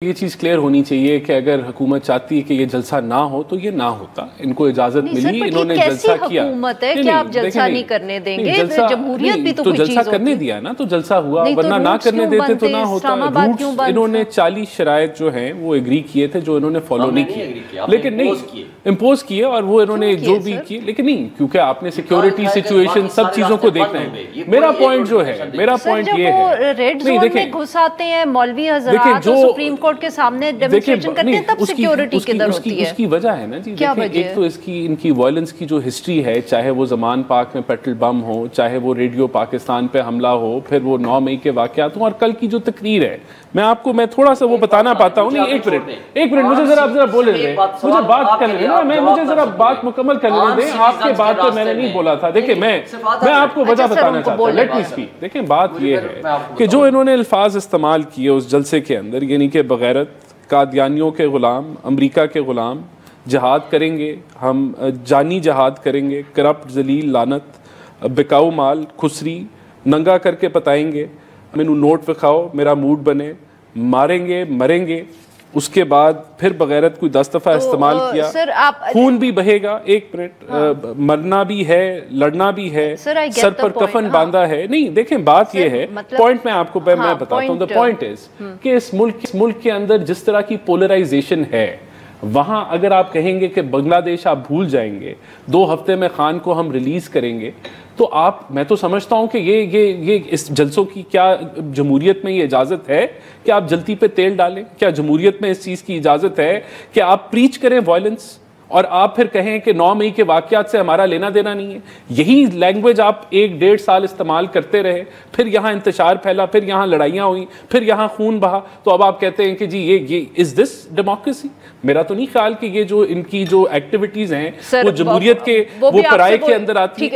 ये चीज क्लियर होनी चाहिए कि अगर हुकूमत चाहती है कि ये जलसा ना हो तो ये ना होता। इनको इजाजत मिली, इन्होंने जलसा किया। हुकूमत है कि आप जलसा नहीं करने देंगे? जमहूरियत भी तो जलसा करने दिया ना, तो जलसा हुआ, वरना ना करने देते तो ना होता। रूट्स इन्होंने 40 शराइत जो हैं वो एग्री किए थे, जो इन्होंने फॉलो नहीं किए, लेकिन नहीं इम्पोज किए और वो इन्होंने जो भी किए, लेकिन नहीं, क्योंकि आपने सिक्योरिटी सिचुएशन सब चीजों को देखना है। मेरा पॉइंट जो है, मेरा पॉइंट ये है, रेड जोन में घुस आते हैं मौलवी हज़रात जो सुप्रीम कोर्ट के सामने डेमोंस्ट्रेशन करते हैं, तब सिक्योरिटी किधर होती है? उसकी वजह है ना जी, एक तो इसकी इनकी वायलेंस की जो हिस्ट्री है, चाहे वो ज़मान पाक में पेट्रोल बम हो, चाहे वो रेडियो पाकिस्तान पे हमला हो, फिर वो 9 मई के वाक़यात हो, और कल की जो तकरीर है, मैं थोड़ा सा वो बताना पाता हूँ। नहीं, एक मिनट मुझे जरा बोले दें, मुझे बात करने दें, मुझे जरा बात मुकम्मल करने दें। आपके बात पे मैंने नहीं बोला था। देखिए, मैं आपको वजह बताना चाहता हूँ, लेट मी स्पीक। देखिए, बात ये है कि जो इन्होंने अल्फाज इस्तेमाल किए उस जलसे के अंदर, यानी कि बगैरत, कादियानियों के ग़ुलाम, अमेरिका के ग़ुलाम, जहाद करेंगे हम, जानी जहाद करेंगे, करप्ट जलील लानत, बिकाऊ माल, खुसरी, नंगा करके पताएंगे, मैनू नोट विखाओ, मेरा मूड बने, मारेंगे मरेंगे। उसके बाद फिर बगैरत कोई 10 दफ़ा इस्तेमाल किया, सर आप खून भी बहेगा, एक मिनट, मरना भी है, लड़ना भी है, सर पर कफन बांधा है। नहीं, देखें, बात ये है, पॉइंट मैं आपको मैं बताता हूँ। द पॉइंट इज कि इस मुल्क के अंदर जिस तरह की पोलराइजेशन है, वहां अगर आप कहेंगे कि बांग्लादेश आप भूल जाएंगे, 2 हफ्ते में खान को हम रिलीज करेंगे, तो मैं तो समझता हूं कि ये इस जलसों की क्या जमहूरियत में ये इजाजत है कि आप जलती पे तेल डालें? क्या जमहूरियत में इस चीज की इजाजत है कि आप प्रीच करें वायलेंस और आप फिर कहें कि 9 मई के वाकयात से हमारा लेना देना नहीं है? यही लैंग्वेज आप 1-1.5 साल इस्तेमाल करते रहे, फिर यहाँ इंतशार फैला, फिर यहाँ लड़ाइयाँ हुई, फिर यहाँ खून बहा, तो अब आप कहते हैं कि जी ये इज दिस डेमोक्रेसी? मेरा तो नहीं ख्याल कि ये जो इनकी जो एक्टिविटीज हैं वो जमहूरियत के वो पराये के अंदर आती है।